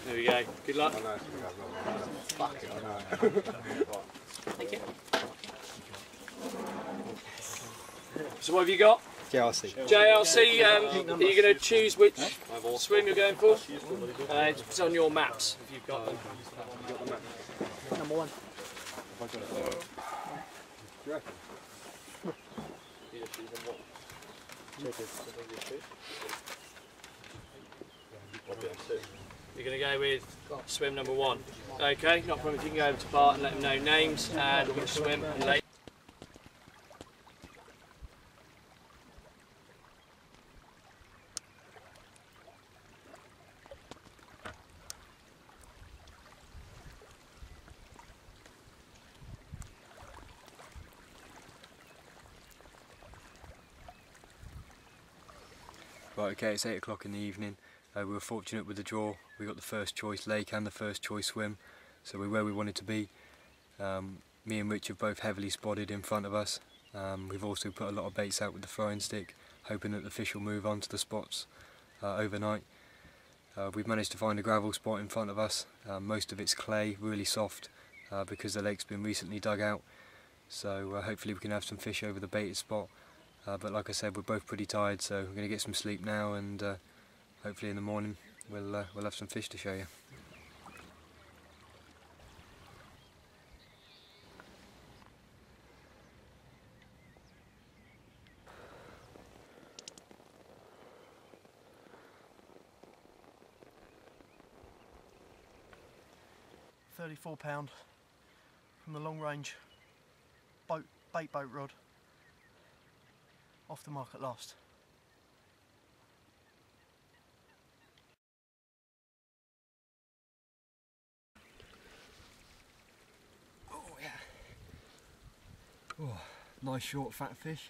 There we go. Good luck. Thank you. So what have you got? JRC. JRC, are you going to choose which swim you're going for? It's on your maps, if you've got them. Number one. You're going to go with swim number one. Okay, not a problem. If you can go over to Bart and let them know names and which swim and lake. Right, okay, it's 8 o'clock in the evening. We were fortunate with the draw. We got the first choice lake and the first choice swim, so we're where we wanted to be. Me and Rich have both heavily spotted in front of us. We've also put a lot of baits out with the throwing stick, hoping that the fish will move on to the spots overnight. We've managed to find a gravel spot in front of us. Most of it's clay, really soft, because the lake's been recently dug out. So hopefully we can have some fish over the baited spot. But like I said, we're both pretty tired, so we're going to get some sleep now, and hopefully in the morning we'll have some fish to show you. £34 from the long range bait boat rod, off the mark at last. Oh yeah. Oh, nice short fat fish,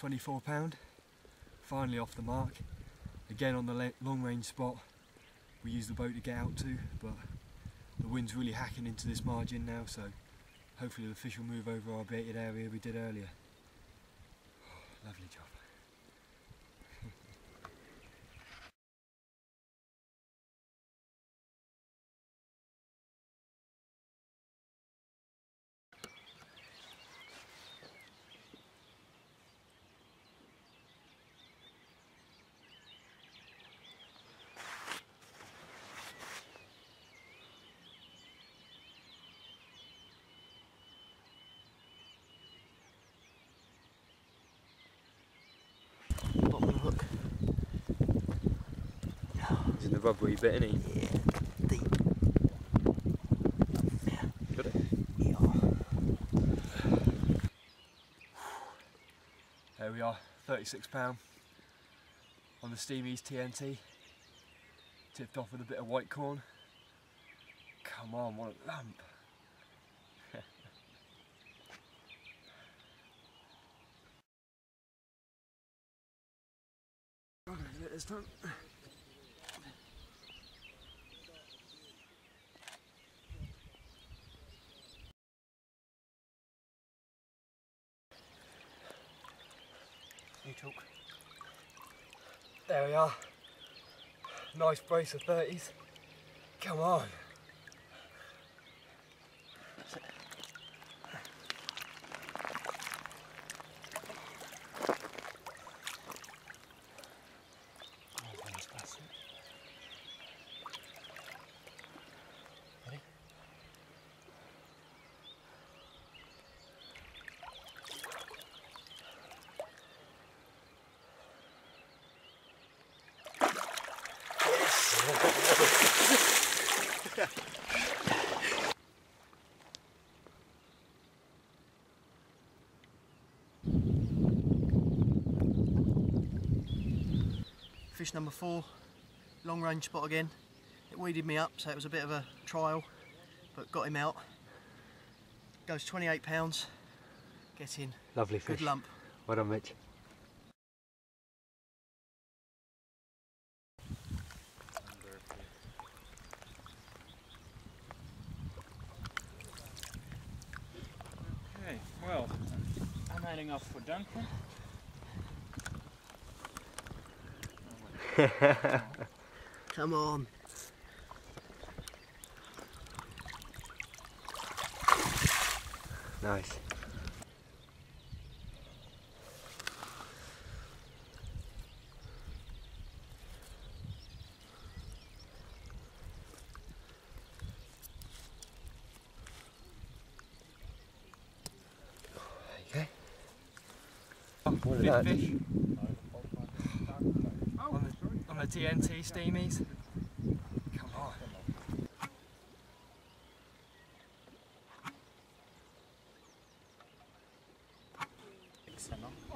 £24. Finally off the mark. Again on the long range spot we use the boat to get out to, but the wind's really hacking into this margin now, so hopefully the fish will move over our baited area we did earlier. Oh, lovely job. Bottom of the hook. He's in the rubbery bit, isn't he? Yeah, deep. Got it? Yeah. There we are, £36 on the Steamies TNT. Tipped off with a bit of white corn. Come on, what a lump. I'm gonna get it this time. You talk. There we are. Nice brace of 30s. Come on. Fish number 4, long range spot again. It weeded me up, so it was a bit of a trial, but got him out. Goes £28. Get in. Lovely fish. Good lump. Well done, Mitch. Okay, well, I'm heading off for Duncan. Come on. Nice. Okay. What Big that? fish. On the TNT steamies. Come on.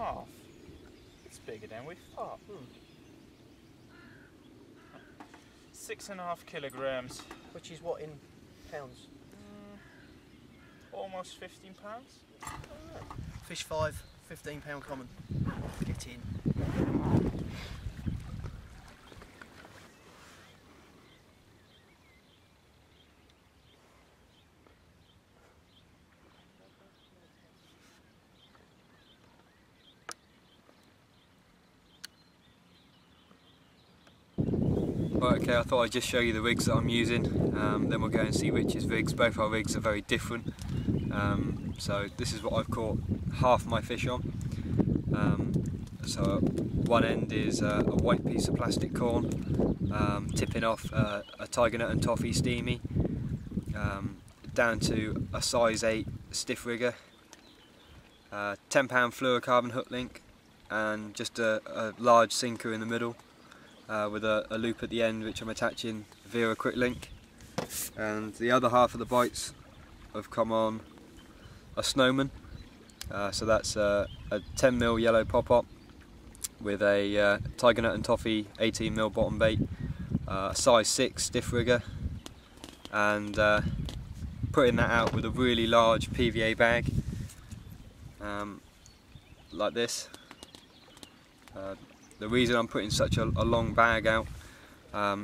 Oh, it's bigger than we thought. 6.5 kilograms. Which is what in pounds? Almost 15 pounds. Fish 5, £15 common. Get in. Right, okay, I thought I'd just show you the rigs that I'm using, then we'll go and see Rich's rigs. Both our rigs are very different. So this is what I've caught half my fish on. So one end is a white piece of plastic corn, tipping off a tiger nut and toffee steamy, down to a size 8 stiff rigger, £10 fluorocarbon hook link, and just a large sinker in the middle. With a loop at the end which I'm attaching via a quick link, and the other half of the bites have come on a snowman, so that's a 10mm yellow pop-up with a tiger nut and toffee 18mm bottom bait, size 6 stiff rigger, and putting that out with a really large PVA bag like this. The reason I'm putting such a long bag out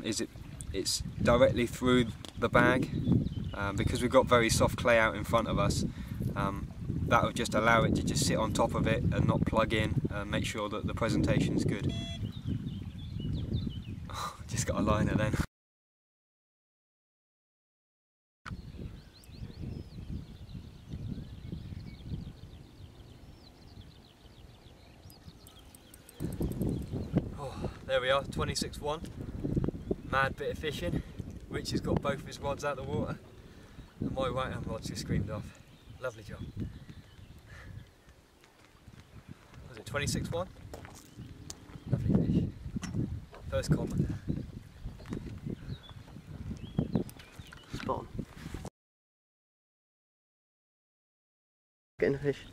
is it's directly through the bag, because we've got very soft clay out in front of us. That will just allow it to just sit on top of it and not plug in, and make sure that the presentation is good. Just got a liner then. There we are, 26-1, mad bit of fishing. Rich has got both his rods out of the water, and my right hand rod's just screamed off. Lovely job. Was it 26-1? Lovely fish. First common. Spot on. Getting the fish.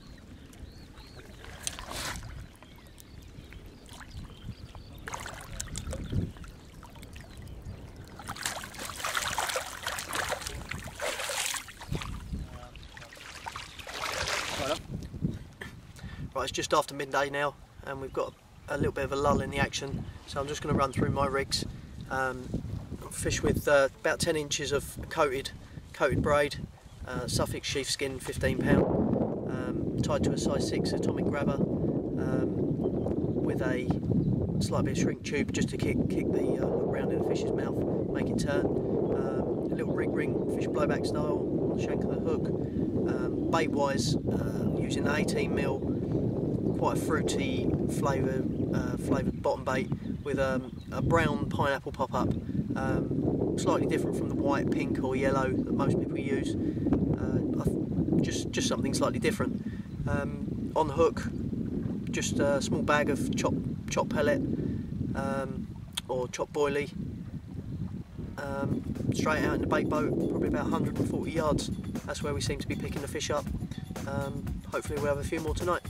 Right, it's just after midday now, and we've got a little bit of a lull in the action, so I'm just going to run through my rigs. Fish with about 10 inches of coated braid, Suffolk sheepskin, £15, tied to a size 6 atomic grabber, with a slight bit of shrink tube just to kick the hook round in the fish's mouth, make it turn. A little rig ring, fish blowback style, on the shank of the hook. Bait wise, using the 18mm, quite a fruity flavoured bottom bait with a brown pineapple pop-up, slightly different from the white, pink or yellow that most people use. Just something slightly different. On the hook, just a small bag of chopped pellet or chopped boilie, straight out in the bait boat, probably about 140 yards. That's where we seem to be picking the fish up. Hopefully we'll have a few more tonight.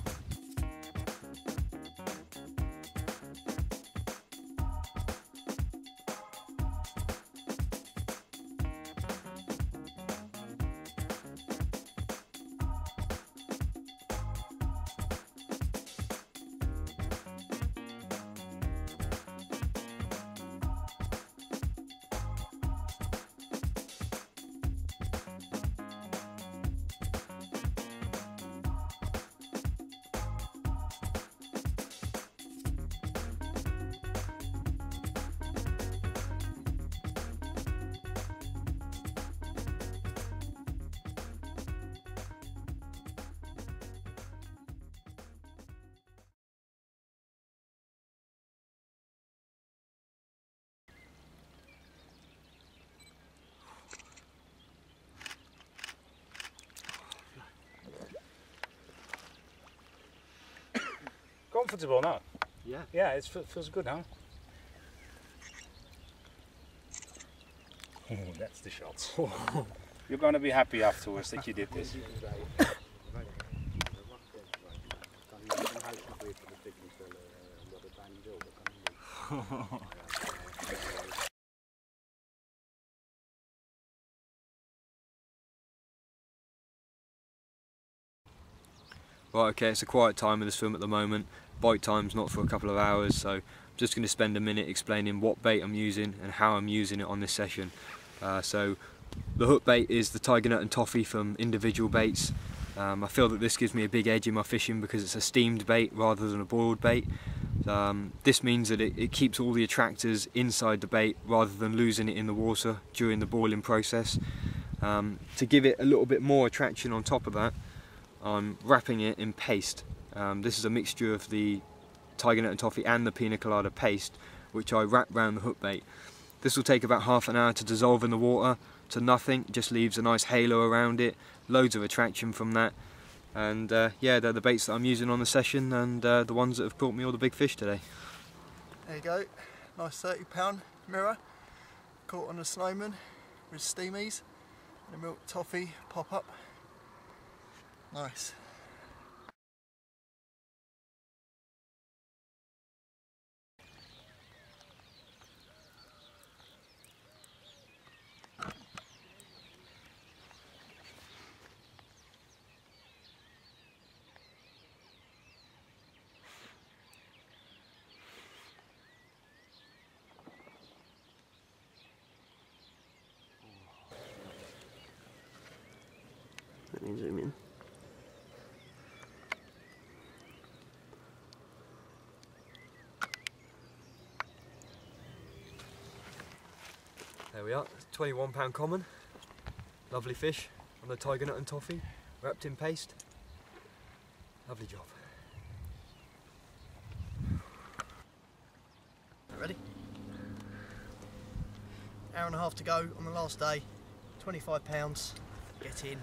comfortable now? Yeah. Yeah, it feels good, huh? Oh, that's the shot. You're going to be happy afterwards that you did this. Right, okay, it's a quiet time of the swim at the moment. Bite time's not for a couple of hours, so I'm just going to spend a minute explaining what bait I'm using and how I'm using it on this session. So the hook bait is the tiger nut and toffee from Individual Baits. I feel that this gives me a big edge in my fishing because it's a steamed bait rather than a boiled bait. This means that it keeps all the attractors inside the bait rather than losing it in the water during the boiling process. To give it a little bit more attraction on top of that, I'm wrapping it in paste. This is a mixture of the tiger nut and toffee and the pina colada paste, which I wrap around the hook bait. This will take about half an hour to dissolve in the water to nothing, just leaves a nice halo around it, loads of attraction from that. And yeah, they're the baits that I'm using on the session, and the ones that have caught me all the big fish today. There you go, nice 30-pound mirror, caught on a snowman with steamies and a milk toffee pop-up. Nice. Let me zoom in. There we are, £21 common. Lovely fish on the tiger nut and toffee, wrapped in paste. Lovely job. Ready? Hour and a half to go on the last day. £25. Get in.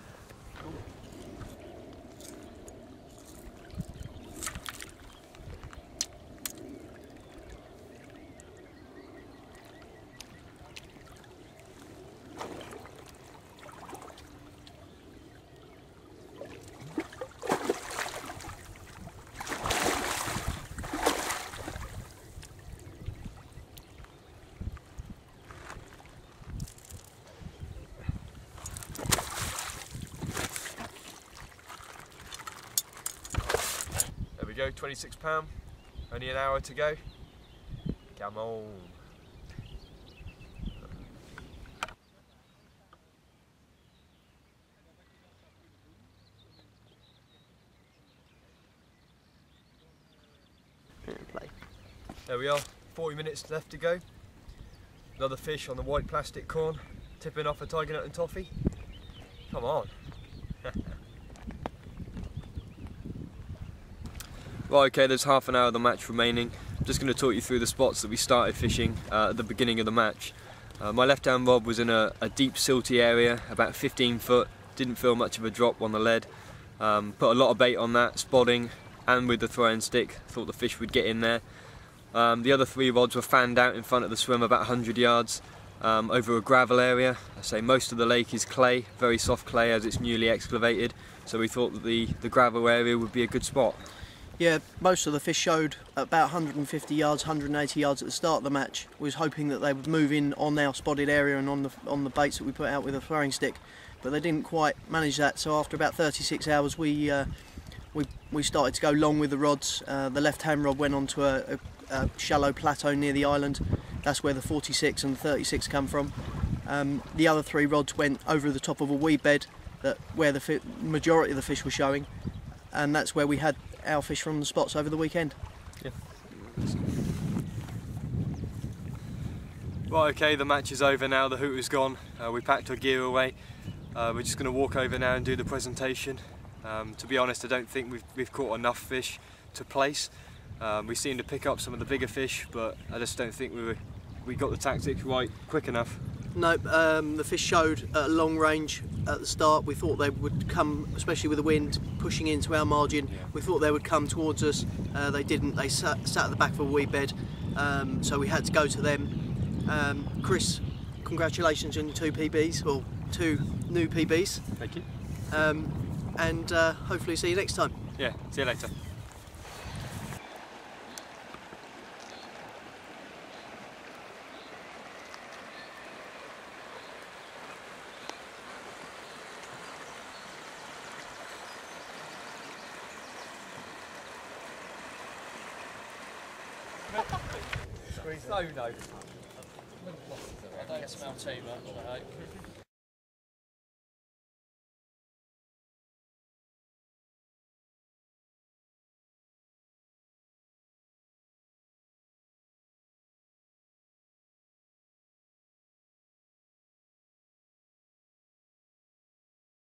Go, £26, only an hour to go. Come on. And play. There we are, 40 minutes left to go. Another fish on the white plastic corn, tipping off a tiger nut and toffee. Come on. Right, okay, there's half an hour of the match remaining. I'm just going to talk you through the spots that we started fishing at the beginning of the match. My left hand rod was in a deep silty area, about 15 foot, didn't feel much of a drop on the lead. Put a lot of bait on that, spotting and with the throwing stick, thought the fish would get in there. The other three rods were fanned out in front of the swim about 100 yards over a gravel area. I say most of the lake is clay, very soft clay as it's newly excavated, so we thought that the gravel area would be a good spot. Yeah, most of the fish showed about 150 yards, 180 yards at the start of the match. We was hoping that they would move in on our spotted area and on the baits that we put out with a throwing stick, but they didn't quite manage that. So after about 36 hours, we started to go long with the rods. The left-hand rod went onto a shallow plateau near the island. That's where the 46 and the 36 come from. The other three rods went over the top of a weed bed where the majority of the fish were showing, and that's where we had our fish from the spots over the weekend. Yeah. Right, okay, the match is over now, the hoot is gone. We packed our gear away. We're just going to walk over now and do the presentation. To be honest, I don't think we've caught enough fish to place. We seem to pick up some of the bigger fish, but I just don't think we got the tactics right quick enough. No, the fish showed at long range at the start. We thought they would come, especially with the wind pushing into our margin. Yeah. We thought they would come towards us. They didn't. They sat at the back of a weed bed, so we had to go to them. Chris, congratulations on your 2 PBs, or 2 new PBs. Thank you. And hopefully see you next time. Yeah, see you later. No, no. I don't smell too much, I hope.